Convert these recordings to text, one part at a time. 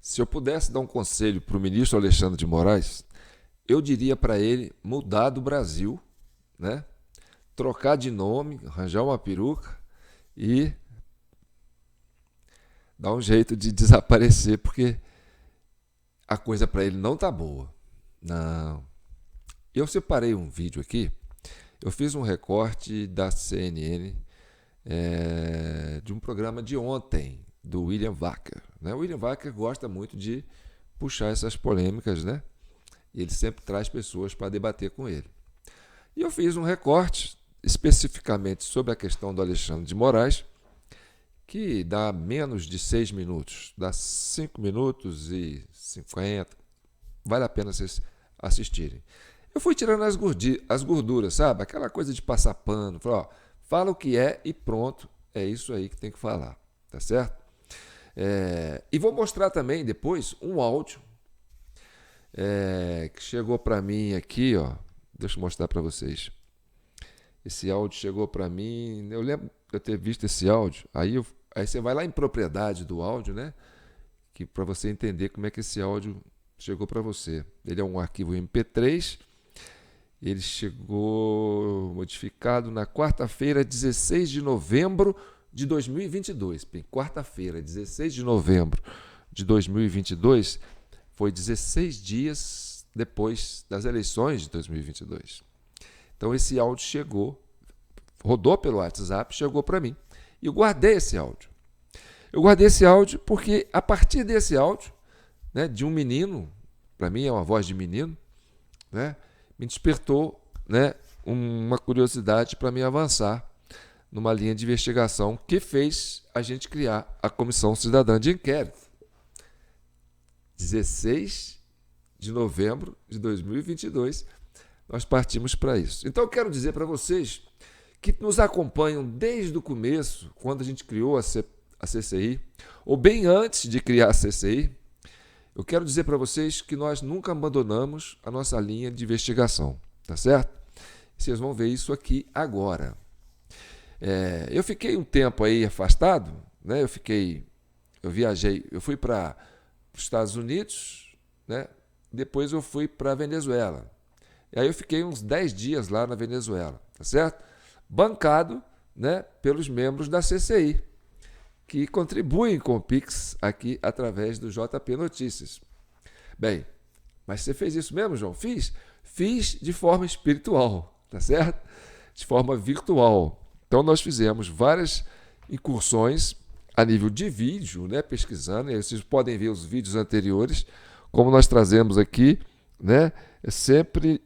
Se eu pudesse dar um conselho para o ministro Alexandre de Moraes, eu diria para ele mudar do Brasil, né? Trocar de nome, arranjar uma peruca e dar um jeito de desaparecer, porque a coisa para ele não tá boa. Não. Eu separei um vídeo aqui, eu fiz um recorte da CNN, de um programa de ontem, do William Wacker. Né? O William Wacker gosta muito de puxar essas polêmicas, né? E ele sempre traz pessoas para debater com ele. E eu fiz um recorte especificamente sobre a questão do Alexandre de Moraes, que dá menos de 6 minutos, dá 5 minutos e 50, vale a pena vocês assistirem. Eu fui tirando as gorduras, sabe? Aquela coisa de passar pano, falar, ó, fala o que é e pronto, é isso aí que tem que falar, tá certo? E vou mostrar também depois um áudio que chegou para mim aqui, ó. Deixa eu mostrar para vocês. Esse áudio chegou para mim, eu lembro de eu ter visto esse áudio. Aí você vai lá em propriedade do áudio, né? Que para você entender como é que esse áudio chegou para você. Ele é um arquivo MP3. Ele chegou modificado na quarta-feira, 16 de novembro de 2022. Bem, quarta-feira, 16 de novembro de 2022, foi 16 dias depois das eleições de 2022. Então esse áudio chegou, rodou pelo WhatsApp, chegou para mim. E eu guardei esse áudio. Eu guardei esse áudio porque a partir desse áudio, né, de um menino, para mim é uma voz de menino, né, me despertou, né, uma curiosidade para me avançar numa linha de investigação que fez a gente criar a Comissão Cidadã de Inquérito. 16 de novembro de 2022, nós partimos para isso. Então eu quero dizer para vocês que nos acompanham desde o começo, quando a gente criou a CCI, ou bem antes de criar a CCI, eu quero dizer para vocês que nós nunca abandonamos a nossa linha de investigação, tá certo? Vocês vão ver isso aqui agora. Eu fiquei um tempo aí afastado, né? Eu viajei, eu fui para os Estados Unidos, né? Depois eu fui para a Venezuela. E aí eu fiquei uns 10 dias lá na Venezuela, tá certo? Bancado, né, pelos membros da CCI, que contribuem com o Pix aqui através do JP Notícias. Bem, mas você fez isso mesmo, João? Fiz de forma espiritual, tá certo? De forma virtual. Então nós fizemos várias incursões a nível de vídeo, né, pesquisando, e aí vocês podem ver os vídeos anteriores, como nós trazemos aqui, né, sempre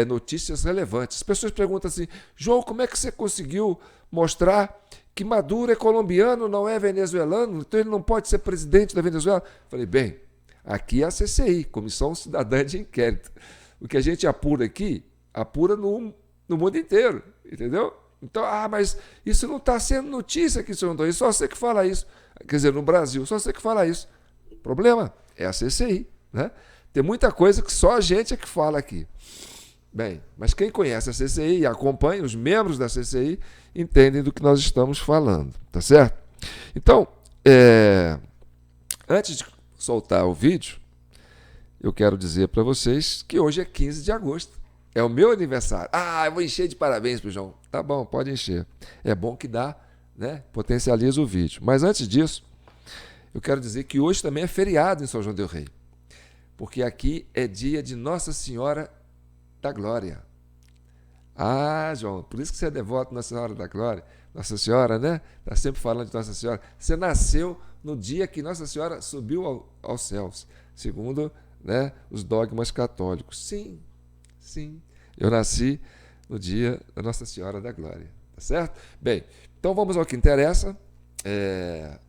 notícias relevantes. As pessoas perguntam assim, João, como é que você conseguiu mostrar que Maduro é colombiano, não é venezuelano, então ele não pode ser presidente da Venezuela? Falei, bem, aqui é a CCI, Comissão Cidadã de Inquérito. O que a gente apura aqui, apura no mundo inteiro, entendeu? Então, mas isso não está sendo notícia aqui, senhor Antônio, só você que fala isso. Quer dizer, no Brasil, só você que fala isso. O problema é a CCI, né? Tem muita coisa que só a gente é que fala aqui. Bem, mas quem conhece a CCI e acompanha, os membros da CCI, entendem do que nós estamos falando, tá certo? Então, antes de soltar o vídeo, eu quero dizer para vocês que hoje é 15 de agosto. É o meu aniversário. Eu vou encher de parabéns pro João. Tá bom, pode encher. É bom que dá, né? Potencializa o vídeo. Mas antes disso, eu quero dizer que hoje também é feriado em São João del Rei. Porque aqui é dia de Nossa Senhora da Glória. João, por isso que você é devoto Nossa Senhora da Glória. Nossa Senhora, né? Está sempre falando de Nossa Senhora. Você nasceu no dia que Nossa Senhora subiu aos céus, segundo, né, os dogmas católicos. Sim, eu nasci no dia da Nossa Senhora da Glória. Tá certo? Bem, então vamos ao que interessa.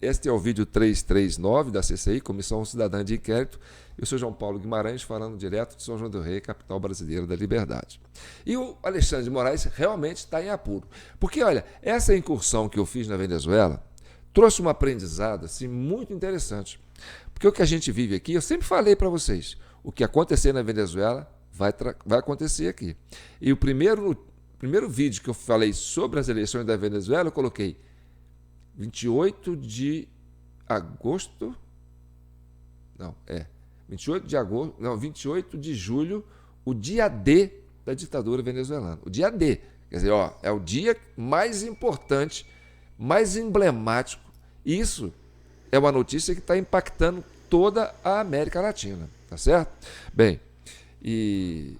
Este é o vídeo 339 da CCI, Comissão Cidadã de Inquérito. Eu sou João Paulo Guimarães, falando direto de São João del Rei, capital brasileira da liberdade. E o Alexandre de Moraes realmente está em apuro. Porque, olha, essa incursão que eu fiz na Venezuela trouxe um aprendizado assim, muito interessante. Porque o que a gente vive aqui, eu sempre falei para vocês, o que acontecer na Venezuela vai acontecer aqui. E o primeiro vídeo que eu falei sobre as eleições da Venezuela, eu coloquei 28 de agosto Não, 28 de agosto, não, 28 de julho, o dia D da ditadura venezuelana. O dia D. Quer dizer, é o dia mais importante, mais emblemático. Isso é uma notícia que está impactando toda a América Latina, tá certo? Bem, e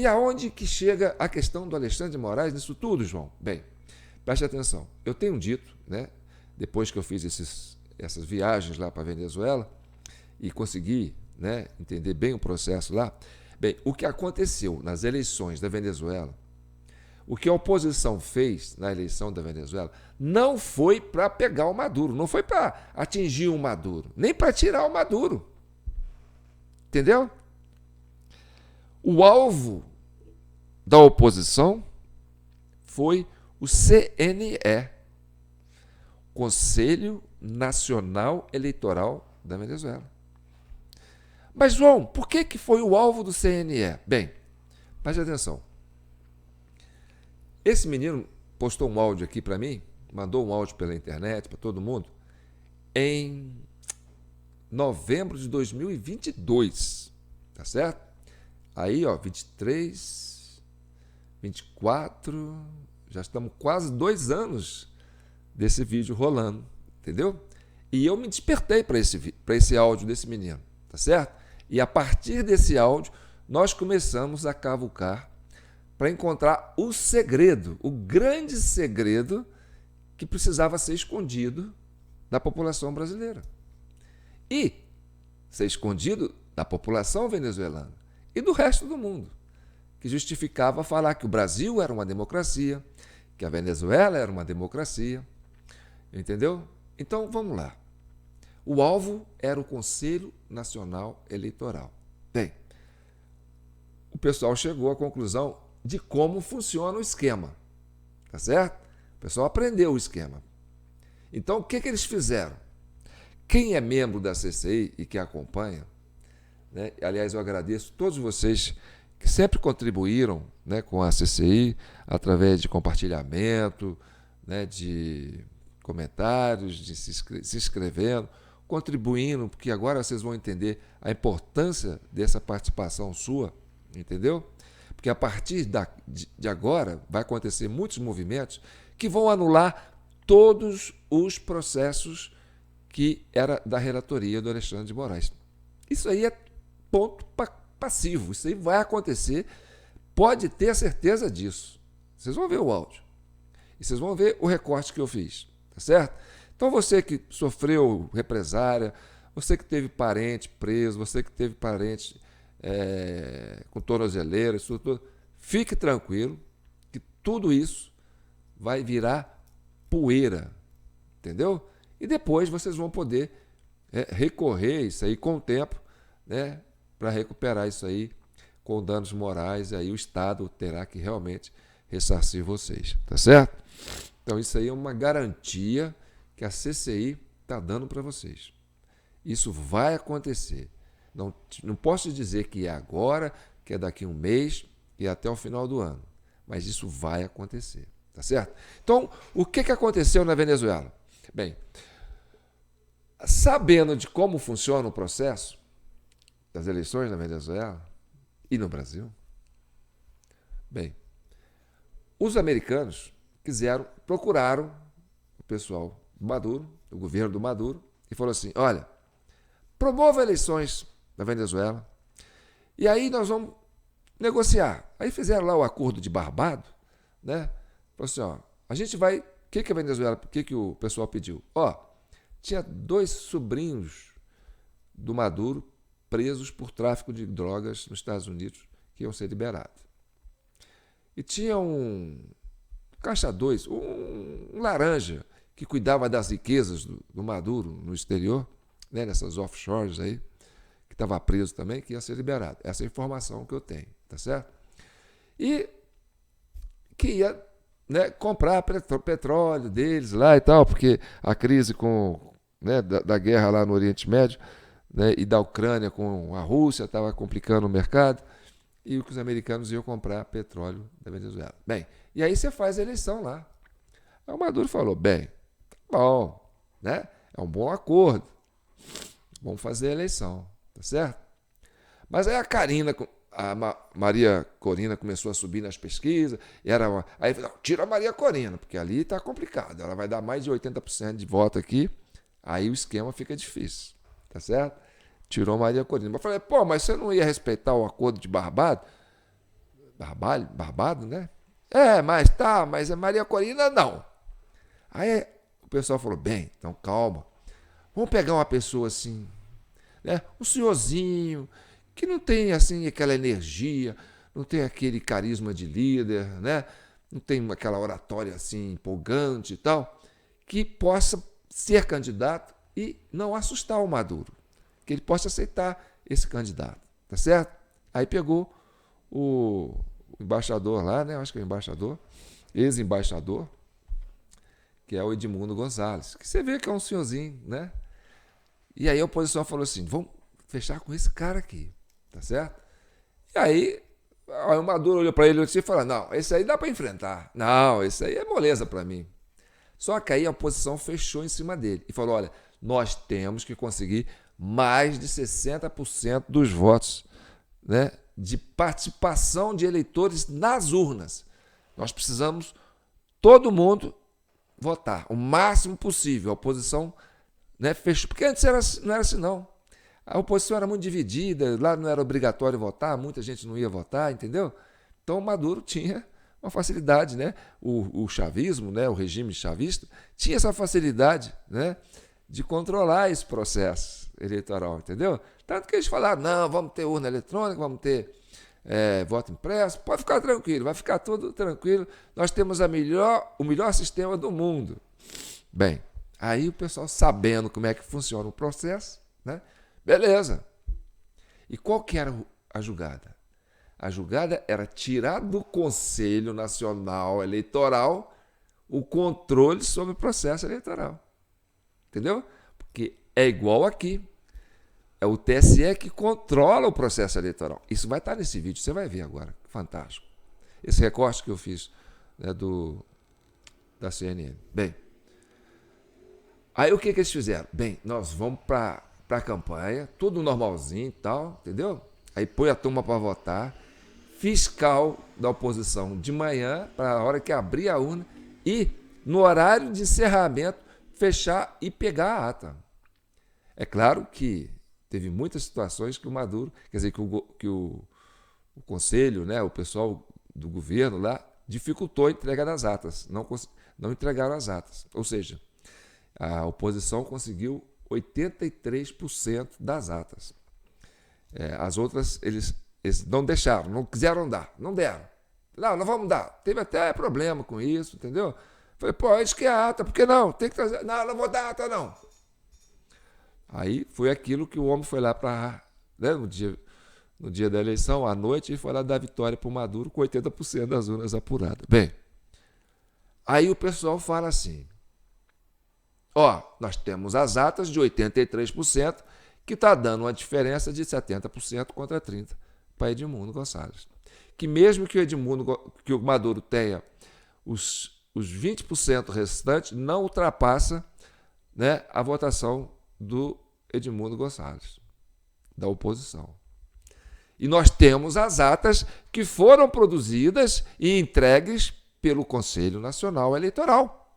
aonde que chega a questão do Alexandre de Moraes nisso tudo, João? Bem, preste atenção. Eu tenho dito, né, depois que eu fiz essas viagens lá para a Venezuela e consegui, né, entender bem o processo lá, bem, o que aconteceu nas eleições da Venezuela, o que a oposição fez na eleição da Venezuela, não foi para pegar o Maduro, não foi para atingir o Maduro, nem para tirar o Maduro. Entendeu? O alvo da oposição foi o CNE, Conselho Nacional Eleitoral da Venezuela. Mas, João, por que foi o alvo do CNE? Bem, preste atenção. Esse menino postou um áudio aqui para mim, mandou um áudio pela internet para todo mundo, em novembro de 2022, tá certo? Aí, 23, 24, já estamos quase 2 anos desse vídeo rolando, entendeu? E eu me despertei para esse áudio desse menino, tá certo? E a partir desse áudio, nós começamos a cavucar para encontrar o segredo, o grande segredo que precisava ser escondido da população brasileira. E ser escondido da população venezuelana e do resto do mundo, que justificava falar que o Brasil era uma democracia, que a Venezuela era uma democracia, entendeu? Então, vamos lá. O alvo era o Conselho Nacional Eleitoral. Bem, o pessoal chegou à conclusão de como funciona o esquema, tá certo? O pessoal aprendeu o esquema. Então, o que eles fizeram? Quem é membro da CCI e que acompanha, né? Aliás, eu agradeço todos vocês que sempre contribuíram, né, com a CCI, através de compartilhamento, né, de comentários, de se inscrevendo, contribuindo, porque agora vocês vão entender a importância dessa participação sua, entendeu? Porque a partir de agora vai acontecer muitos movimentos que vão anular todos os processos que era da relatoria do Alexandre de Moraes. Isso aí é ponto passivo, isso aí vai acontecer, pode ter a certeza disso. Vocês vão ver o áudio e vocês vão ver o recorte que eu fiz, tá certo? Então você que sofreu represária, você que teve parente preso, você que teve parente com tornozeleira, isso tudo, fique tranquilo que tudo isso vai virar poeira, entendeu? E depois vocês vão poder recorrer isso aí com o tempo, né, para recuperar isso aí com danos morais, e aí o Estado terá que realmente ressarcir vocês, tá certo? Então isso aí é uma garantia que a CCI está dando para vocês. Isso vai acontecer. Não posso dizer que é agora, que é daqui a um mês, que é até o final do ano. Mas isso vai acontecer, tá certo? Então, o que aconteceu na Venezuela? Bem, sabendo de como funciona o processo das eleições na Venezuela e no Brasil, bem, os americanos procuraram o pessoal do Maduro, o governo do Maduro, e falou assim, olha, promova eleições na Venezuela, e aí nós vamos negociar. Aí fizeram lá o acordo de Barbado, né? Falou assim, a gente vai... O que a Venezuela... O que o pessoal pediu? Tinha 2 sobrinhos do Maduro presos por tráfico de drogas nos Estados Unidos que iam ser liberados. E tinha um caixa 2, um laranja, que cuidava das riquezas do Maduro no exterior, né, nessas offshores aí, que estava preso também, que ia ser liberado. Essa é a informação que eu tenho, tá certo? E que ia, né, comprar petróleo deles lá e tal, porque a crise da guerra lá no Oriente Médio, né, e da Ucrânia com a Rússia estava complicando o mercado, e que os americanos iam comprar petróleo da Venezuela. Bem, e aí você faz a eleição lá. Aí o Maduro falou, bem, tá bom, né? É um bom acordo. vamos fazer a eleição, tá certo? Mas aí a Maria Corina começou a subir nas pesquisas, aí não, tira a Maria Corina, porque ali está complicado, ela vai dar mais de 80% de voto aqui, aí o esquema fica difícil, tá certo? Tirou a Maria Corina. Mas eu falei, pô, mas você não ia respeitar o acordo de Barbado? Barbado, né? Mas a Maria Corina não. Aí o pessoal falou, bem, então calma, vamos pegar uma pessoa assim, né? Um senhorzinho, que não tem assim aquela energia, não tem aquele carisma de líder, né? Não tem aquela oratória assim empolgante e tal, que possa ser candidato e não assustar o Maduro, que ele possa aceitar esse candidato, tá certo? Aí pegou o embaixador lá, né? Acho que é o embaixador, ex-embaixador, que é o Edmundo Gonçalves, que você vê que é um senhorzinho, né? E aí a oposição falou assim, vamos fechar com esse cara aqui, tá certo? E aí o Maduro olhou para ele e falou, não, esse aí dá para enfrentar. Não, esse aí é moleza para mim. Só que aí a oposição fechou em cima dele e falou, olha, nós temos que conseguir mais de 60% dos votos, né, de participação de eleitores nas urnas. Nós precisamos, todo mundo, votar o máximo possível. A oposição, né, fechou, porque antes não era assim, não. A oposição era muito dividida, lá não era obrigatório votar, muita gente não ia votar, entendeu? Então o Maduro tinha uma facilidade, né? O chavismo, né, o regime chavista, tinha essa facilidade, né, de controlar esse processo eleitoral, entendeu? Tanto que eles falaram, não, vamos ter urna eletrônica, vamos ter voto impresso, pode ficar tranquilo, vai ficar tudo tranquilo, nós temos o melhor sistema do mundo. Bem, aí o pessoal sabendo como é que funciona o processo, né? Beleza. E qual que era a jogada? A jogada era tirar do Conselho Nacional Eleitoral o controle sobre o processo eleitoral. Entendeu? Porque é igual aqui. É o TSE que controla o processo eleitoral. Isso vai estar nesse vídeo, você vai ver agora. Fantástico. Esse recorte que eu fiz, né, da CNN. Bem, aí o que eles fizeram? Bem, nós vamos para a campanha, tudo normalzinho e tal, entendeu? Aí põe a turma para votar, fiscal da oposição de manhã, para a hora que abrir a urna, e no horário de encerramento, fechar e pegar a ata. É claro que teve muitas situações que o Maduro, quer dizer, que o conselho, né, o pessoal do governo lá, dificultou a entrega das atas, não entregaram as atas. Ou seja, a oposição conseguiu 83% das atas. As outras, eles não deixaram, não quiseram dar, não deram. Não vamos dar. Teve até problema com isso, entendeu? Falei, pô, isso que é a ata, por que não? Tem que trazer. Não vou dar ata, não. Aí foi aquilo que o homem foi lá para, né, no dia da eleição, à noite, e foi lá dar vitória para o Maduro com 80% das urnas apuradas. Bem, aí o pessoal fala assim, nós temos as atas de 83%, que está dando uma diferença de 70% contra 30% para Edmundo Gonçalves. Que mesmo que o Maduro tenha os 20% restantes, não ultrapassa, né, a votação do Edmundo Gonçalves, da oposição. E nós temos as atas que foram produzidas e entregues pelo Conselho Nacional Eleitoral.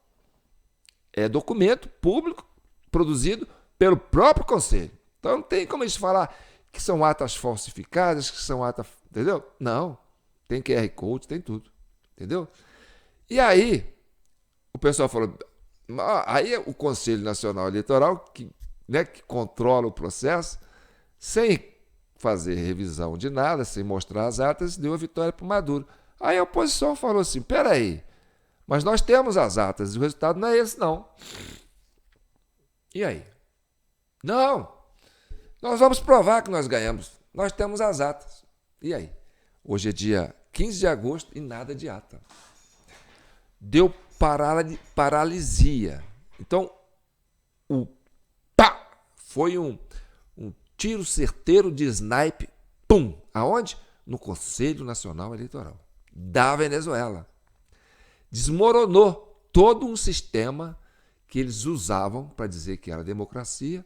É documento público produzido pelo próprio Conselho. Então não tem como eles falar que são atas falsificadas, que são atas... Entendeu? Não. Tem QR Code, tem tudo. Entendeu? E aí, o pessoal falou... Aí o Conselho Nacional Eleitoral, que controla o processo, sem fazer revisão de nada, sem mostrar as atas, deu a vitória para o Maduro. Aí a oposição falou assim, peraí, mas nós temos as atas, e o resultado não é esse, não. E aí? Não, nós vamos provar que nós ganhamos. Nós temos as atas. E aí? Hoje é dia 15 de agosto e nada de ata. Deu paralisia. Então, foi um tiro certeiro de snipe. Pum! Aonde? No Conselho Nacional Eleitoral da Venezuela. Desmoronou todo um sistema que eles usavam para dizer que era democracia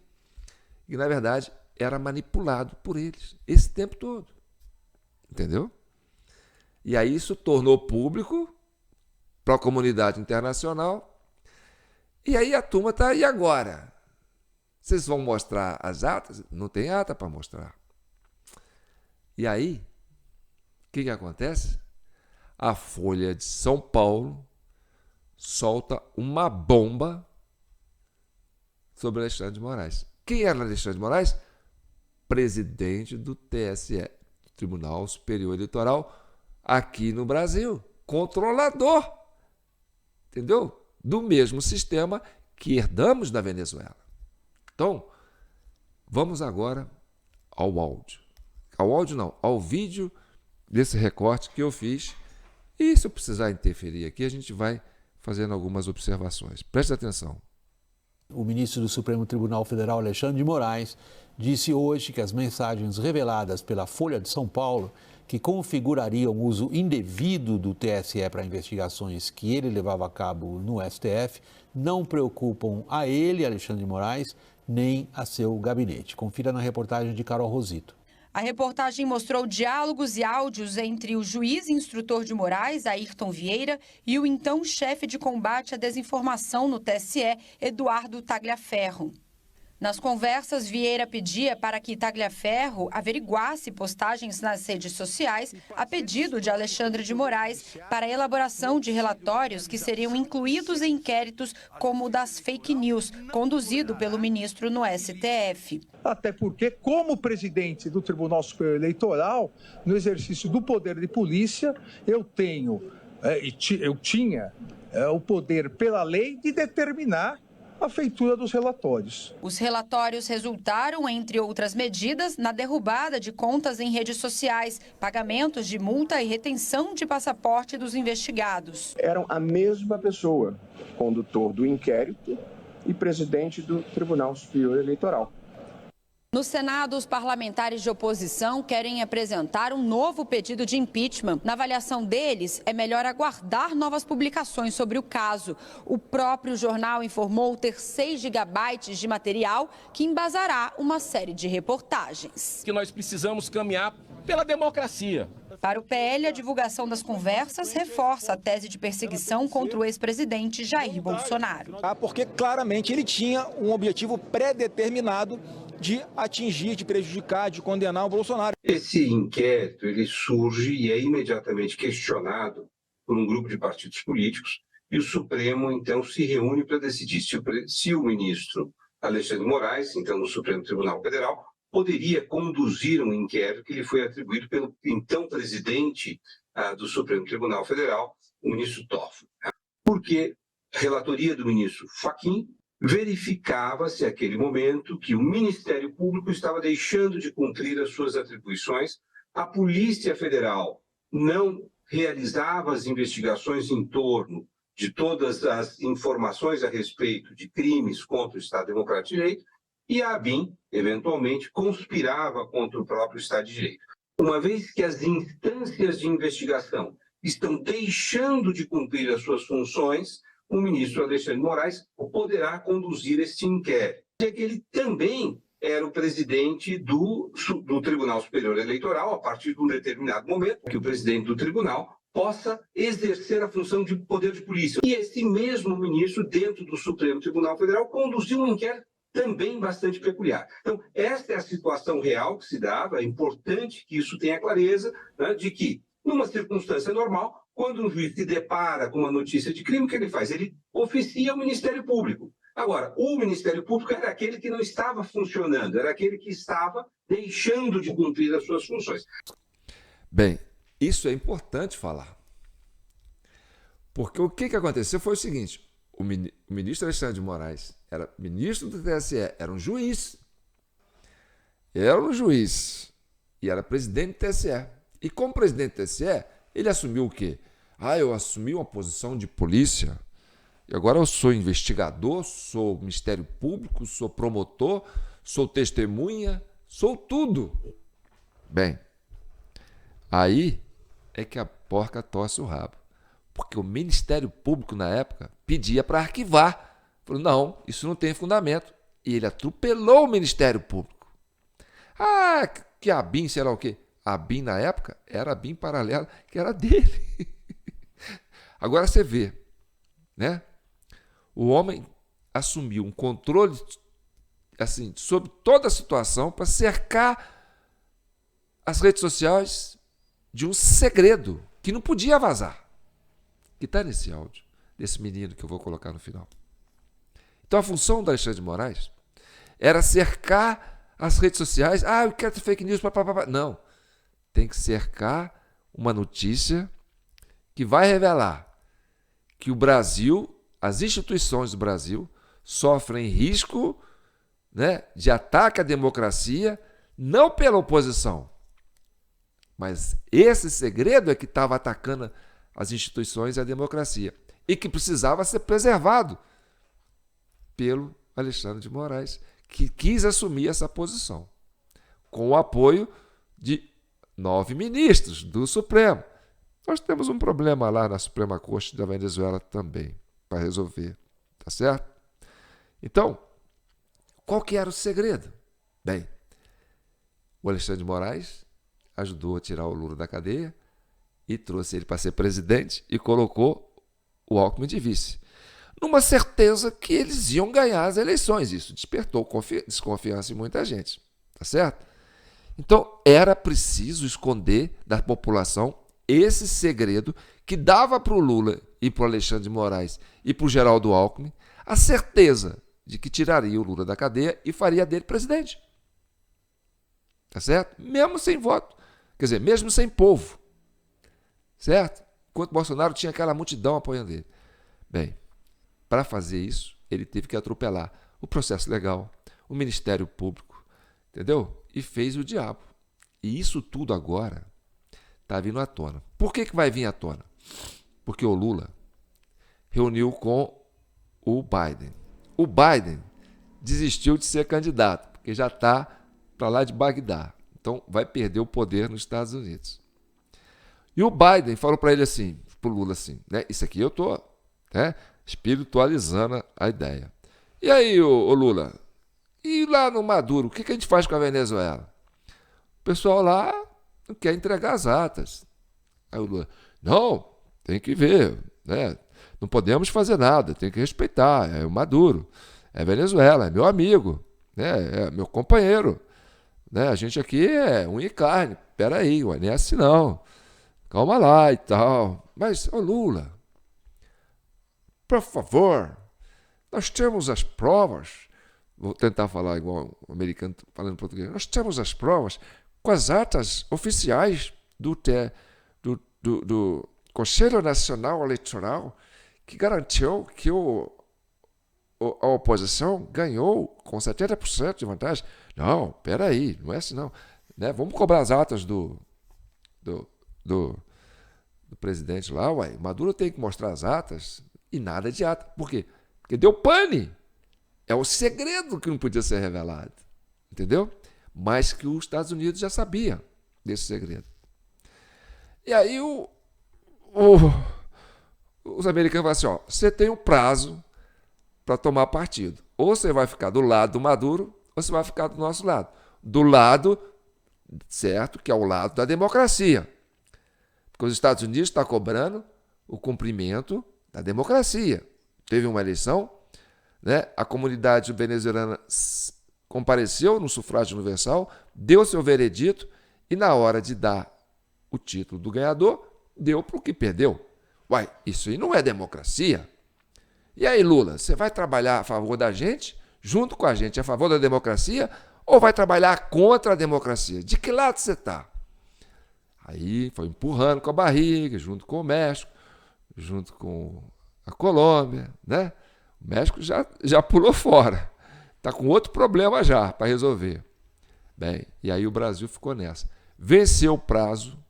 e, na verdade, era manipulado por eles esse tempo todo. Entendeu? E aí isso tornou público para a comunidade internacional. E aí a turma está, e agora? Vocês vão mostrar as atas? Não tem ata para mostrar. E aí, o que acontece? A Folha de São Paulo solta uma bomba sobre Alexandre de Moraes. Quem era Alexandre de Moraes? Presidente do TSE, Tribunal Superior Eleitoral, aqui no Brasil. Controlador. Entendeu? Do mesmo sistema que herdamos da Venezuela. Então, vamos agora ao áudio. Ao áudio não, ao vídeo desse recorte que eu fiz. E se eu precisar interferir aqui, a gente vai fazendo algumas observações. Preste atenção. O ministro do Supremo Tribunal Federal, Alexandre de Moraes, disse hoje que as mensagens reveladas pela Folha de São Paulo, que configurariam o uso indevido do TSE para investigações que ele levava a cabo no STF, não preocupam a ele, Alexandre de Moraes, nem a seu gabinete. Confira na reportagem de Carol Rosito. A reportagem mostrou diálogos e áudios entre o juiz e instrutor de Moraes, Ayrton Vieira, e o então chefe de combate à desinformação no TSE, Eduardo Tagliaferro. Nas conversas, Vieira pedia para que Tagliaferro averiguasse postagens nas redes sociais a pedido de Alexandre de Moraes para a elaboração de relatórios que seriam incluídos em inquéritos como o das fake news, conduzido pelo ministro no STF. Até porque, como presidente do Tribunal Superior Eleitoral, no exercício do poder de polícia, eu tinha o poder pela lei de determinar a feitura dos relatórios. Os relatórios resultaram, entre outras medidas, na derrubada de contas em redes sociais, pagamentos de multa e retenção de passaporte dos investigados. Eram a mesma pessoa, condutor do inquérito e presidente do Tribunal Superior Eleitoral. No Senado, os parlamentares de oposição querem apresentar um novo pedido de impeachment. Na avaliação deles, é melhor aguardar novas publicações sobre o caso. O próprio jornal informou ter 6 gigabytes de material que embasará uma série de reportagens. Que nós precisamos caminhar pela democracia. Para o PL, a divulgação das conversas reforça a tese de perseguição contra o ex-presidente Jair Bolsonaro. Porque claramente ele tinha um objetivo pré-determinado de atingir, de prejudicar, de condenar o Bolsonaro. Esse inquérito ele surge e é imediatamente questionado por um grupo de partidos políticos e o Supremo, então, se reúne para decidir se o ministro Alexandre de Moraes, então, no Supremo Tribunal Federal, poderia conduzir um inquérito que lhe foi atribuído pelo então presidente do Supremo Tribunal Federal, o ministro Toffoli. Porque a relatoria do ministro Fachin verificava-se, naquele momento, que o Ministério Público estava deixando de cumprir as suas atribuições, a Polícia Federal não realizava as investigações em torno de todas as informações a respeito de crimes contra o Estado Democrático de Direito, e a ABIN, eventualmente, conspirava contra o próprio Estado de Direito. Uma vez que as instâncias de investigação estão deixando de cumprir as suas funções, o ministro Alexandre de Moraes poderá conduzir este inquérito. E que ele também era o presidente do Tribunal Superior Eleitoral, a partir de um determinado momento, que o presidente do tribunal possa exercer a função de poder de polícia. E esse mesmo ministro, dentro do Supremo Tribunal Federal, conduziu um inquérito também bastante peculiar. Então, esta é a situação real que se dava, é importante que isso tenha clareza, né, de que, numa circunstância normal, quando um juiz se depara com uma notícia de crime, o que ele faz? Ele oficia ao Ministério Público. Agora, o Ministério Público era aquele que não estava funcionando, era aquele que estava deixando de cumprir as suas funções. Bem, isso é importante falar. Porque o que aconteceu foi o seguinte: o ministro Alexandre de Moraes era ministro do TSE, era um juiz. Era um juiz e era presidente do TSE. E como presidente do TSE, ele assumiu o quê? Eu assumi uma posição de polícia e agora eu sou investigador, sou Ministério Público, sou promotor, sou testemunha, sou tudo. Bem, aí é que a porca torce o rabo. Porque o Ministério Público, na época, pedia para arquivar. Falou, não, isso não tem fundamento. E ele atropelou o Ministério Público. Ah, que a BIM, sei lá o quê. A BIM, na época, era a BIM paralela, que era dele. Agora você vê, né? O homem assumiu um controle assim, sobre toda a situação para cercar as redes sociais de um segredo que não podia vazar. Que está nesse áudio, desse menino que eu vou colocar no final. Então a função do Alexandre de Moraes era cercar as redes sociais. Ah, eu quero ter fake news. Não. Tem que cercar uma notícia que vai revelar que o Brasil, as instituições do Brasil, sofrem risco, né, de ataque à democracia, não pela oposição. Mas esse segredo é que estava atacando as instituições e a democracia. E que precisava ser preservado pelo Alexandre de Moraes, que quis assumir essa posição, com o apoio de 9 ministros do Supremo. Nós temos um problema lá na Suprema Corte da Venezuela também, para resolver, tá certo? Então, qual que era o segredo? Bem, o Alexandre de Moraes ajudou a tirar o Lula da cadeia e trouxe ele para ser presidente e colocou o Alckmin de vice, numa certeza que eles iam ganhar as eleições. Isso despertou desconfiança em muita gente, tá certo? Então, era preciso esconder da população esse segredo que dava para o Lula e para o Alexandre de Moraes e para o Geraldo Alckmin a certeza de que tiraria o Lula da cadeia e faria dele presidente. Tá certo? Mesmo sem voto. Quer dizer, mesmo sem povo. Certo? Enquanto Bolsonaro tinha aquela multidão apoiando ele. Bem, para fazer isso, ele teve que atropelar o processo legal, o Ministério Público, entendeu? E fez o diabo. E isso tudo agora está vindo à tona. Por que vai vir à tona? Porque o Lula reuniu com o Biden. O Biden desistiu de ser candidato, porque já está para lá de Bagdá. Então, vai perder o poder nos Estados Unidos. E o Biden falou para ele assim, para o Lula assim, né? Isso aqui eu estou, né, espiritualizando a ideia. E aí, ô Lula, e lá no Maduro, o que a gente faz com a Venezuela? O pessoal lá não quer entregar as atas. Aí o Lula, não, tem que ver, né? Não podemos fazer nada, tem que respeitar, é o Maduro, é Venezuela, é meu amigo, né? É meu companheiro. Né? A gente aqui é unha e carne, peraí, não é assim não, calma lá e tal. Mas, ô Lula, por favor, nós temos as provas, vou tentar falar igual o americano falando português, nós temos as provas com as atas oficiais do Conselho Nacional Eleitoral que garantiu que a oposição ganhou com 70% de vantagem. Não, peraí, não é assim não. Né? Vamos cobrar as atas do presidente lá, uai. Maduro tem que mostrar as atas e nada de ata. Por quê? Porque deu pane. É o segredo que não podia ser revelado. Entendeu? Mas que os Estados Unidos já sabia desse segredo. E aí os americanos falam assim, ó, você tem um prazo para tomar partido. Ou você vai ficar do lado do Maduro, ou você vai ficar do nosso lado. Do lado, certo, que é o lado da democracia. Porque os Estados Unidos estão cobrando o cumprimento da democracia. Teve uma eleição, né? A comunidade venezuelana compareceu no sufrágio universal, deu seu veredito e na hora de dar o título do ganhador, deu para o que perdeu. Uai, isso aí não é democracia. E aí, Lula, você vai trabalhar a favor da gente, junto com a gente, a favor da democracia, ou vai trabalhar contra a democracia? De que lado você está? Aí foi empurrando com a barriga, junto com o México, junto com a Colômbia, né? O México já pulou fora. Está com outro problema já para resolver. Bem, e aí o Brasil ficou nessa. Venceu o prazo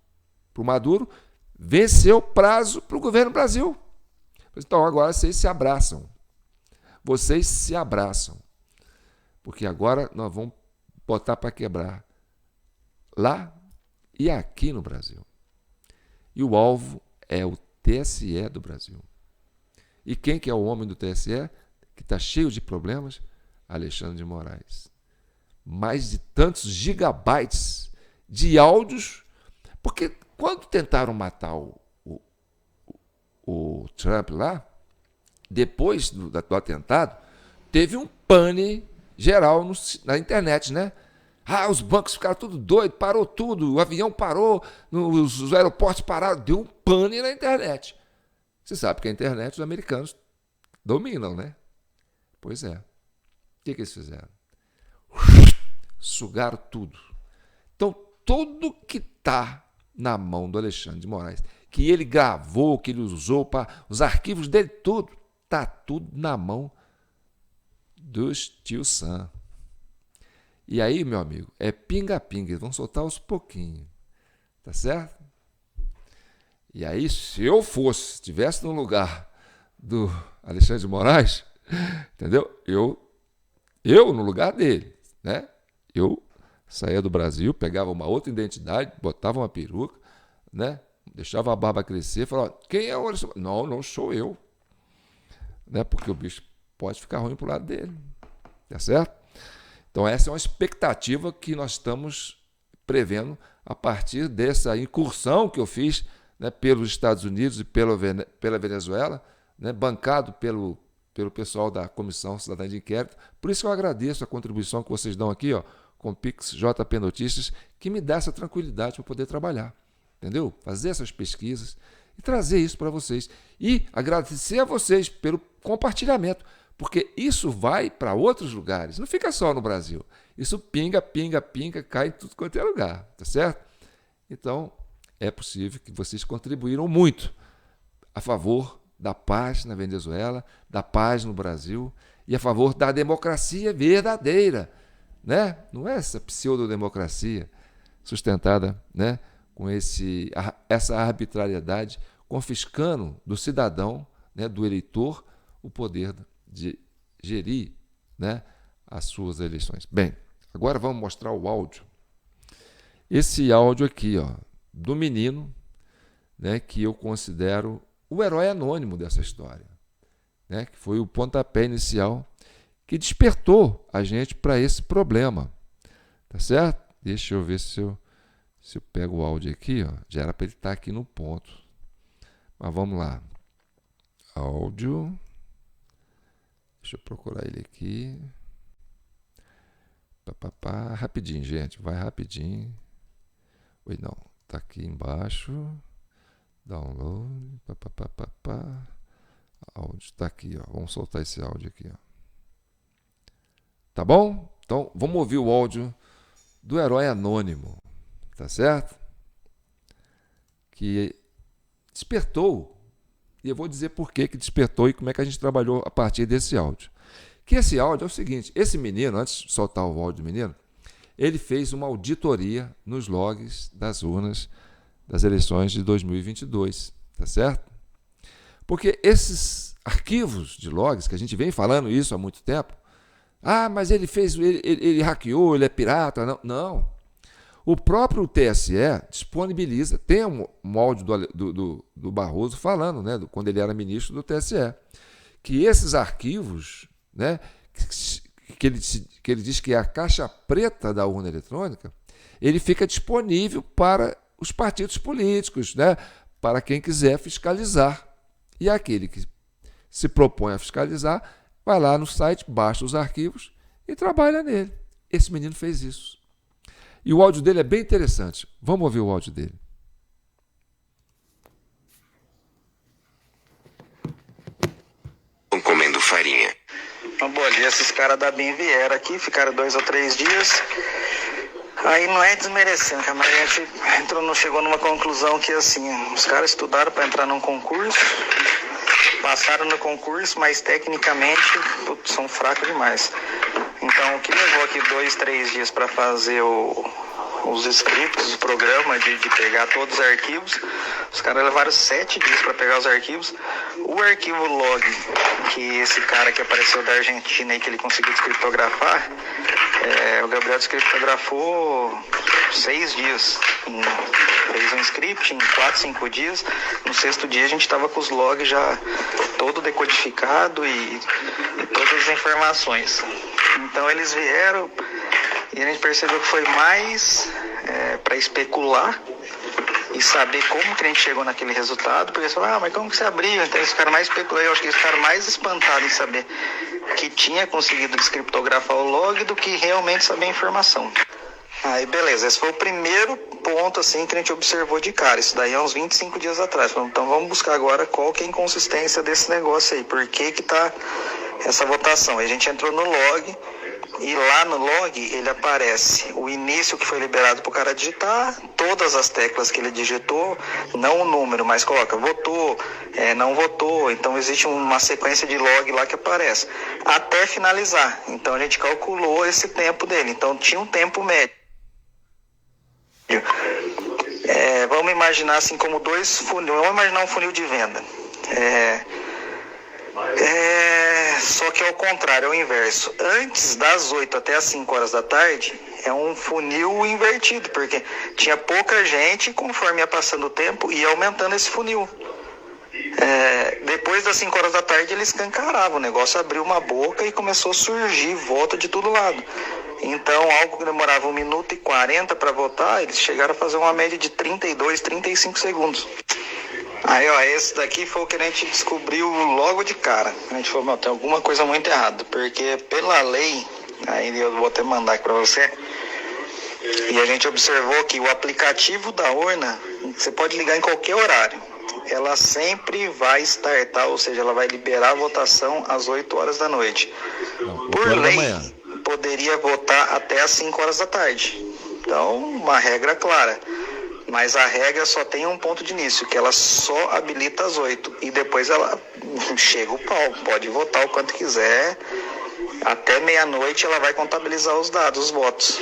para o Maduro, venceu o prazo para o governo Brasil. Então agora vocês se abraçam. Vocês se abraçam. Porque agora nós vamos botar para quebrar lá e aqui no Brasil. E o alvo é o TSE do Brasil. E quem que é o homem do TSE, que está cheio de problemas? Alexandre de Moraes. Mais de tantos gigabytes de áudios, porque quando tentaram matar o Trump lá, depois do atentado, teve um pane geral na internet, né? Os bancos ficaram tudo doidos, parou tudo, o avião parou, os aeroportos pararam, deu um pane na internet. Você sabe que a internet os americanos dominam, né? Pois é. O que eles fizeram? Sugaram tudo. Então, tudo que está na mão do Alexandre de Moraes, que ele gravou, que ele usou, os arquivos dele, tudo, está tudo na mão dos tio Sam. E aí, meu amigo, é pinga-pinga, eles vão soltar aos pouquinhos, tá certo? E aí, se eu estivesse no lugar do Alexandre de Moraes, entendeu? Eu no lugar dele, né? Eu saía do Brasil, pegava uma outra identidade, botava uma peruca, né? Deixava a barba crescer, falava, quem é o Alexandre? Não sou eu, né? Porque o bicho pode ficar ruim pro lado dele, tá certo? Então essa é uma expectativa que nós estamos prevendo a partir dessa incursão que eu fiz, né, pelos Estados Unidos e pela Venezuela, né, bancado pelo pessoal da Comissão Cidadã de Inquérito. Por isso eu agradeço a contribuição que vocês dão aqui, com o Pix JP Notícias, que me dá essa tranquilidade para poder trabalhar, entendeu? Fazer essas pesquisas e trazer isso para vocês. E agradecer a vocês pelo compartilhamento, porque isso vai para outros lugares, não fica só no Brasil. Isso pinga, cai em tudo quanto é lugar, tá certo? Então, é possível que vocês contribuíram muito a favor da paz na Venezuela, da paz no Brasil e a favor da democracia verdadeira, né? Não é essa pseudodemocracia sustentada, né, com essa arbitrariedade, confiscando do cidadão, né, do eleitor, o poder de gerir, né, as suas eleições. Bem, agora vamos mostrar o áudio. Esse áudio aqui, do menino, né, que eu considero o herói anônimo dessa história, né, que foi o pontapé inicial que despertou a gente para esse problema, tá certo? Deixa eu ver se eu pego o áudio aqui, já era para ele estar aqui no ponto, mas vamos lá. Áudio, deixa eu procurar ele aqui, rapidinho, gente, vai rapidinho. Oi, não, tá aqui embaixo, download, áudio, tá aqui, vamos soltar esse áudio aqui, tá bom? Então, vamos ouvir o áudio do herói anônimo, tá certo? Que despertou, e eu vou dizer por que despertou e como é que a gente trabalhou a partir desse áudio. Que esse áudio é o seguinte, esse menino, antes de soltar o áudio do menino, ele fez uma auditoria nos logs das urnas das eleições de 2022, tá certo? Porque esses arquivos de logs, que a gente vem falando isso há muito tempo, mas ele hackeou, ele é pirata. Não. O próprio TSE disponibiliza, tem um áudio do Barroso falando, né, quando ele era ministro do TSE, que esses arquivos, né, que ele diz que é a caixa preta da urna eletrônica, ele fica disponível para os partidos políticos, né, para quem quiser fiscalizar. E aquele que se propõe a fiscalizar, vai lá no site, baixa os arquivos e trabalha nele. Esse menino fez isso. E o áudio dele é bem interessante. Vamos ouvir o áudio dele. Estão comendo farinha. Bom dia, esses caras da BIM vieram aqui, ficaram 2 ou 3 dias. Aí não é desmerecendo, mas a gente chegou numa conclusão que assim, os caras estudaram para entrar num concurso, passaram no concurso, mas tecnicamente são fracos demais. Então o que levou aqui 2, 3 dias para fazer os scripts, o programa de pegar todos os arquivos, os caras levaram 7 dias para pegar os arquivos. O arquivo log, que esse cara que apareceu da Argentina aí, que ele conseguiu descriptografar, o Gabriel descriptografou 6 dias. Fez um script em 4, 5 dias. No 6º dia a gente estava com os logs já todo decodificado e todas as informações. Então eles vieram e a gente percebeu que foi mais para especular e saber como que a gente chegou naquele resultado, porque eles falaram, mas como que você abriu? Então eles ficaram mais especulados, eu acho que eles ficaram mais espantados em saber que tinha conseguido descriptografar o log do que realmente saber a informação. Aí beleza, esse foi o primeiro ponto assim que a gente observou de cara, isso daí há uns 25 dias atrás. Então vamos buscar agora qual que é a inconsistência desse negócio aí, por que que tá essa votação. Aí a gente entrou no log e lá no log ele aparece o início que foi liberado para o cara digitar, todas as teclas que ele digitou, não o número, mas coloca votou, não votou, então existe uma sequência de log lá que aparece, até finalizar. Então a gente calculou esse tempo dele, então tinha um tempo médio. Vamos imaginar assim como dois funis, vamos imaginar um funil de venda. Só que é o contrário, é o inverso. Antes das 8 até as 5 horas da tarde, é um funil invertido, porque tinha pouca gente, conforme ia passando o tempo, ia aumentando esse funil. Depois das 5 horas da tarde, ele escancarava, o negócio abriu uma boca e começou a surgir volta de todo lado. Então, algo que demorava 1 minuto e 40 para votar, eles chegaram a fazer uma média de 32, 35 segundos. Aí, ó, esse daqui foi o que a gente descobriu logo de cara. A gente falou, tem alguma coisa muito errada, porque pela lei, aí eu vou até mandar aqui para você, e a gente observou que o aplicativo da urna, você pode ligar em qualquer horário, ela sempre vai startar, ou seja, ela vai liberar a votação às 8 horas da noite. Por lei, poderia votar até às 5 horas da tarde. Então, uma regra clara. Mas a regra só tem um ponto de início, que ela só habilita às 8. E depois ela chega o pau, pode votar o quanto quiser. Até meia-noite ela vai contabilizar os dados, os votos.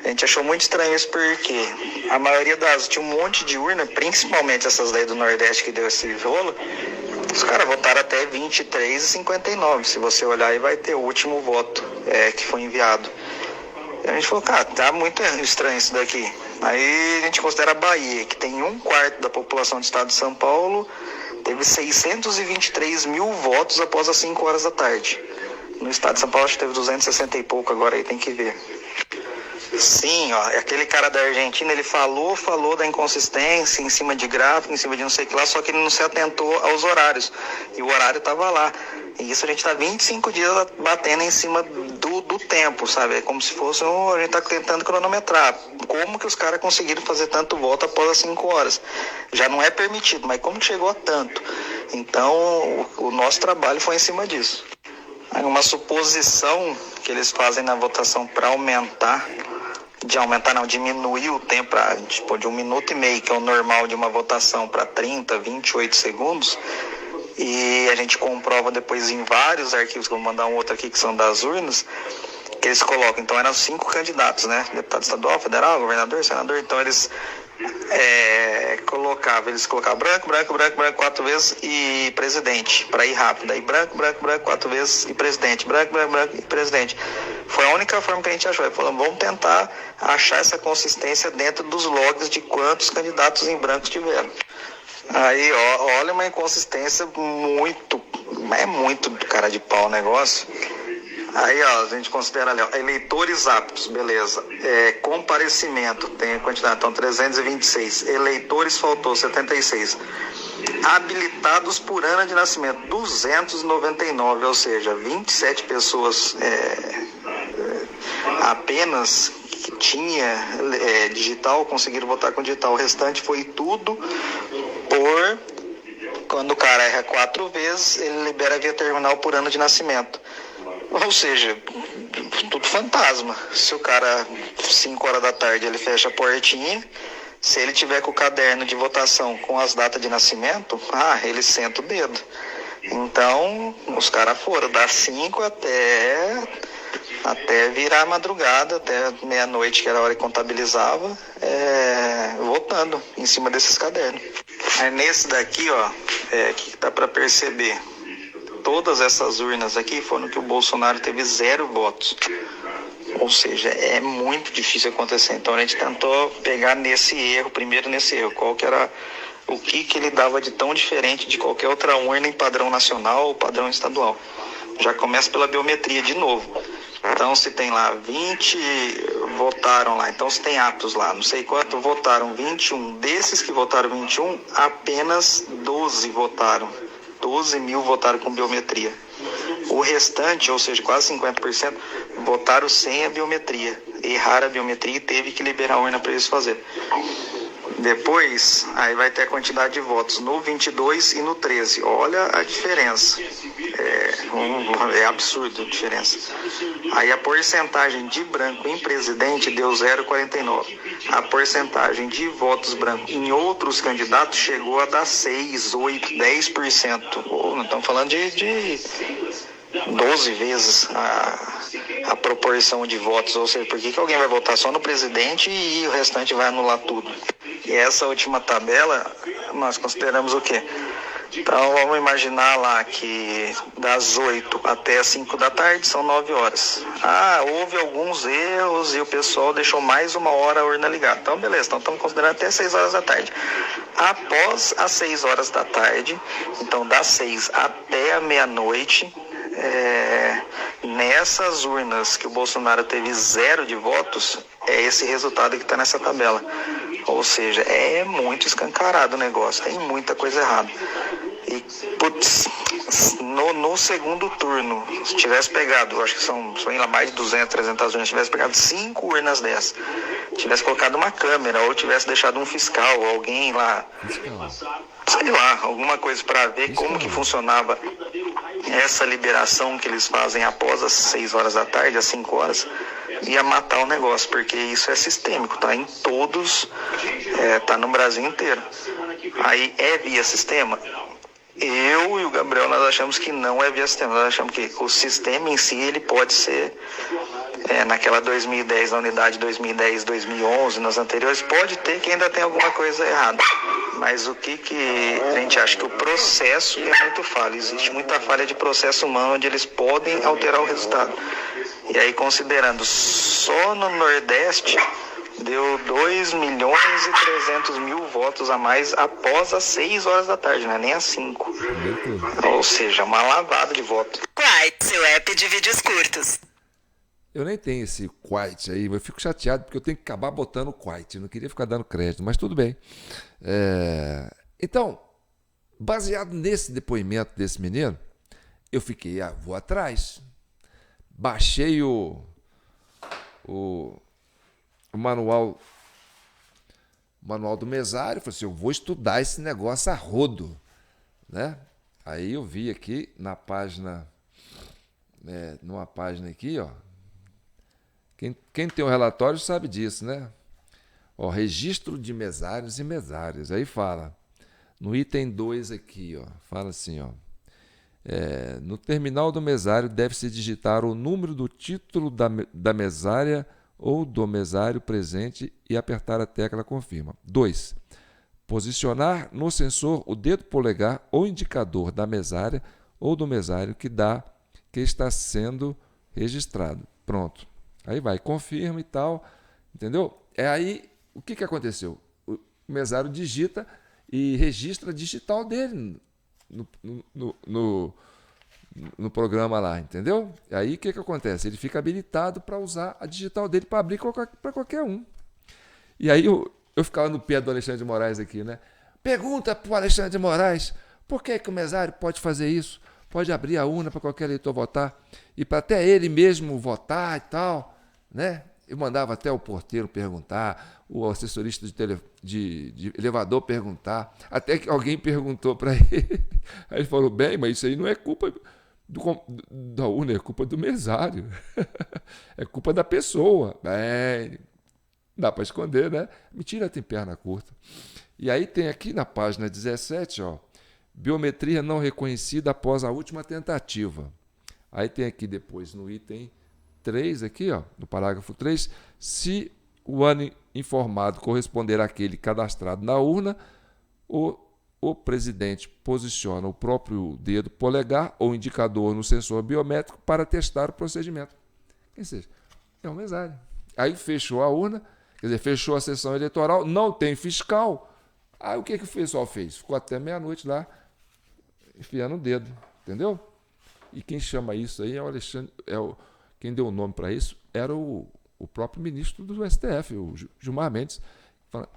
A gente achou muito estranho isso porque a maioria das... Tinha um monte de urna, principalmente essas daí do Nordeste que deu esse rolo. Os caras votaram até 23h59. Se você olhar aí vai ter o último voto que foi enviado. E a gente falou, cara, tá muito estranho isso daqui. Aí a gente considera a Bahia, que tem 1/4 da população do estado de São Paulo, teve 623 mil votos após as 5 horas da tarde. No estado de São Paulo acho que teve 260 e pouco, agora aí tem que ver. Sim, ó, aquele cara da Argentina, ele falou da inconsistência em cima de gráfico, em cima de não sei o que lá, só que ele não se atentou aos horários. E o horário tava lá. E isso a gente tá 25 dias batendo em cima do tempo, sabe? É como se fosse a gente tá tentando cronometrar. Como que os caras conseguiram fazer tanto voto após as 5 horas? Já não é permitido, mas como chegou a tanto? Então, o nosso trabalho foi em cima disso. Aí uma suposição que eles fazem na votação para diminuir o tempo de 1 minuto e meio, que é o normal de uma votação, para 30, 28 segundos, e a gente comprova depois em vários arquivos, que eu vou mandar um outro aqui que são das urnas, que eles colocam, então eram 5 candidatos, né, deputado estadual, federal, governador, senador, então eles colocavam branco 4 vezes e presidente, para ir rápido, aí branco 4 vezes e presidente, branco e presidente. Foi a única forma que a gente achou. Aí falamos, vamos tentar achar essa consistência dentro dos logs de quantos candidatos em branco tiveram. Aí, ó, olha uma inconsistência muito cara de pau o negócio. Aí, ó, a gente considera ali, ó, eleitores aptos, beleza. Comparecimento, tem a quantidade, então 326. Eleitores faltou, 76. Habilitados por ano de nascimento, 299, ou seja, 27 pessoas apenas que tinha digital, conseguiram votar com digital. O restante foi tudo quando o cara erra 4 vezes, ele libera via terminal por ano de nascimento. Ou seja, tudo fantasma. Se o cara, 5 horas da tarde, ele fecha a portinha, se ele tiver com o caderno de votação com as datas de nascimento, ele senta o dedo. Então, os caras foram das 5 até virar a madrugada, até meia-noite, que era a hora que contabilizava, votando em cima desses cadernos. Aí nesse daqui, ó, que dá para perceber, todas essas urnas aqui foram que o Bolsonaro teve 0 votos. Ou seja, é muito difícil acontecer. Então a gente tentou pegar primeiro nesse erro, qual que era o que ele dava de tão diferente de qualquer outra urna em padrão nacional ou padrão estadual. Já começa pela biometria de novo. Então, se tem lá 20 votaram lá, então se tem atos lá, não sei quanto, votaram 21. Desses que votaram 21, apenas 12 votaram. 12 mil votaram com biometria. O restante, ou seja, quase 50%, votaram sem a biometria. Erraram a biometria e teve que liberar a urna para eles fazerem. Depois, aí vai ter a quantidade de votos no 22 e no 13. Olha a diferença. É absurdo a diferença. Aí a porcentagem de branco em presidente deu 0,49. A porcentagem de votos brancos em outros candidatos chegou a dar 6, 8, 10%. Não estamos falando de 12 vezes a proporção de votos. Ou seja, por que alguém vai votar só no presidente e o restante vai anular tudo? E essa última tabela, nós consideramos o quê? Então, vamos imaginar lá que das 8 até as 5 da tarde são 9 horas. Houve alguns erros e o pessoal deixou mais 1 hora a urna ligada. Então, beleza, então estamos considerando até 6 horas da tarde. Após as 6 horas da tarde, então das 6 até a meia-noite, nessas urnas que o Bolsonaro teve 0 de votos, é esse resultado que está nessa tabela. Ou seja, é muito escancarado o negócio, tem muita coisa errada. E, putz, no segundo turno, se tivesse pegado, acho que são mais de 200, 300 urnas, tivesse pegado 5 urnas dessas, tivesse colocado uma câmera, ou tivesse deixado um fiscal, alguém lá, sei lá, alguma coisa para ver como que funcionava essa liberação que eles fazem após as 6 horas da tarde, às 5 horas, ia matar o negócio, porque isso é sistêmico, tá em todos, tá no Brasil inteiro. Aí é via sistema? Eu e o Gabriel, nós achamos que não é via sistema, nós achamos que o sistema em si, ele pode ser, naquela 2010, na unidade 2010, 2011, nas anteriores, pode ter que ainda tem alguma coisa errada. Mas o que a gente acha? Que o processo é muito falho, existe muita falha de processo humano onde eles podem alterar o resultado. E aí, considerando só no Nordeste, deu 2.300.000 votos a mais após as 6 horas da tarde, né? Nem às 5. Ou seja, uma lavada de voto. Quite, seu app de vídeos curtos. Eu nem tenho esse Quite aí, eu fico chateado porque eu tenho que acabar botando o Quite. Eu não queria ficar dando crédito, mas tudo bem. Então, baseado nesse depoimento desse menino, eu fiquei, vou atrás. Baixei o manual do mesário, falei assim, eu vou estudar esse negócio a rodo, né? Aí eu vi aqui na página, numa página aqui, ó, quem tem o relatório sabe disso, né? Ó, registro de mesários e mesárias, aí fala, no item 2 aqui, ó, fala assim, ó, no terminal do mesário deve-se digitar o número do título da mesária ou do mesário presente e apertar a tecla confirma. 2. Posicionar no sensor o dedo polegar ou indicador da mesária ou do mesário que está sendo registrado. Pronto. Aí vai, confirma e tal, entendeu? Aí, o que aconteceu? O mesário digita e registra a digital dele no programa lá, entendeu? Aí o que acontece? Ele fica habilitado para usar a digital dele para abrir para qualquer um. E aí eu ficava no pé do Alexandre de Moraes aqui, né? Pergunta para o Alexandre de Moraes por que o mesário pode fazer isso? Pode abrir a urna para qualquer eleitor votar e para até ele mesmo votar e tal, né? Eu mandava até o porteiro perguntar, o assessorista de elevador perguntar, até que alguém perguntou para ele. Aí ele falou, bem, mas isso aí não é culpa da urna, é culpa do mesário. É culpa da pessoa. Bem, dá para esconder, né? Mentira, tem perna curta. E aí tem aqui na página 17, ó, biometria não reconhecida após a última tentativa. Aí tem aqui depois no item 3, aqui, ó, no parágrafo 3, se o ano informado corresponder àquele cadastrado na urna, o presidente posiciona o próprio dedo polegar ou indicador no sensor biométrico para testar o procedimento. Quer dizer, é um mesário. Aí fechou a urna, quer dizer, fechou a sessão eleitoral, não tem fiscal. Aí o que o pessoal fez? Ficou até meia-noite lá, enfiando o dedo, entendeu? E quem chama isso aí é o Alexandre, quem deu o nome para isso era o próprio ministro do STF, o Gilmar Mendes,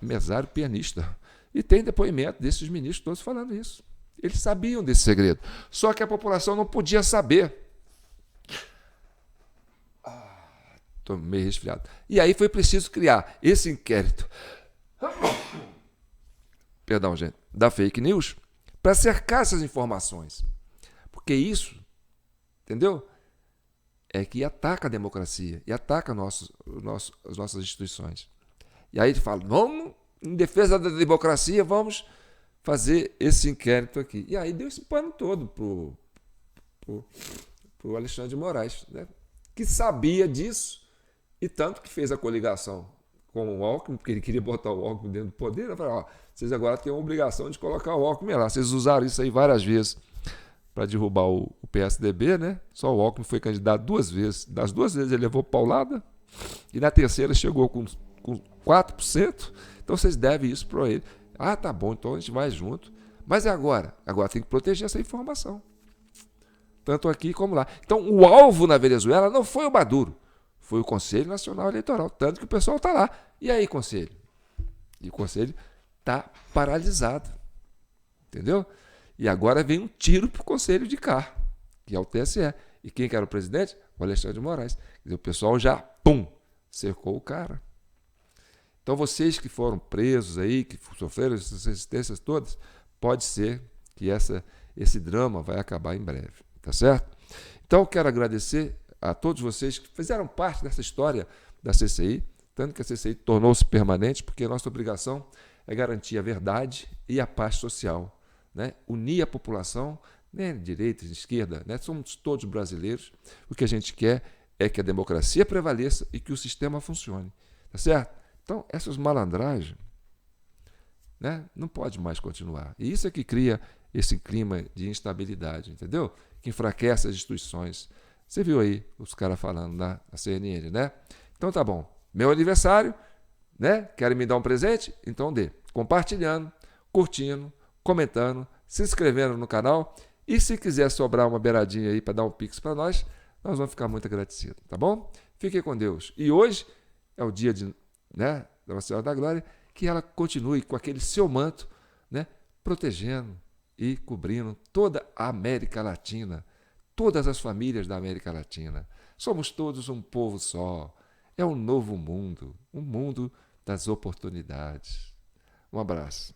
mesário pianista. E tem depoimento desses ministros todos falando isso. Eles sabiam desse segredo. Só que a população não podia saber. Estou meio resfriado. E aí foi preciso criar esse inquérito, perdão, gente, da fake news, para cercar essas informações. Porque isso, entendeu? É que ataca a democracia e ataca as nossas instituições. E aí ele fala, vamos, em defesa da democracia, vamos fazer esse inquérito aqui. E aí deu esse pano todo pro Alexandre de Moraes, né? Que sabia disso e tanto que fez a coligação com o Alckmin, porque ele queria botar o Alckmin dentro do poder. Ele falou, vocês agora têm a obrigação de colocar o Alckmin lá. Vocês usaram isso aí várias vezes para derrubar o PSDB, né? Só o Alckmin foi candidato 2 vezes. Das 2 vezes ele levou paulada e na terceira chegou com 4%. Então vocês devem isso para ele. Ah, tá bom, então a gente vai junto. Mas é agora. Agora tem que proteger essa informação. Tanto aqui como lá. Então o alvo na Venezuela não foi o Maduro, foi o Conselho Nacional Eleitoral. Tanto que o pessoal está lá. E aí, Conselho? E o Conselho está paralisado. Entendeu? E agora vem um tiro para o Conselho de cá, que é o TSE. E quem que era o presidente? O Alexandre de Moraes. Quer dizer, o pessoal já, cercou o cara. Então vocês que foram presos aí, que sofreram essas resistências todas, pode ser que esse drama vai acabar em breve. Tá certo? Então eu quero agradecer a todos vocês que fizeram parte dessa história da CCI, tanto que a CCI tornou-se permanente, porque a nossa obrigação é garantir a verdade e a paz social. Né? Unir a população, né? Direita, esquerda, né? Somos todos brasileiros. O que a gente quer é que a democracia prevaleça e que o sistema funcione. Tá certo? Então, essas malandragens, né? Não pode mais continuar. E isso é que cria esse clima de instabilidade, entendeu? Que enfraquece as instituições. Você viu aí os caras falando na CNN, né? Então tá bom. Meu aniversário, né? Querem me dar um presente? Então dê. Compartilhando, curtindo, comentando, se inscrevendo no canal e se quiser sobrar uma beiradinha aí para dar um pix para nós vamos ficar muito agradecidos, tá bom? Fiquem com Deus. E hoje é o dia da Nossa Senhora da Glória, que ela continue com aquele seu manto, né? Protegendo e cobrindo toda a América Latina, todas as famílias da América Latina. Somos todos um povo só. É um novo mundo, um mundo das oportunidades. Um abraço.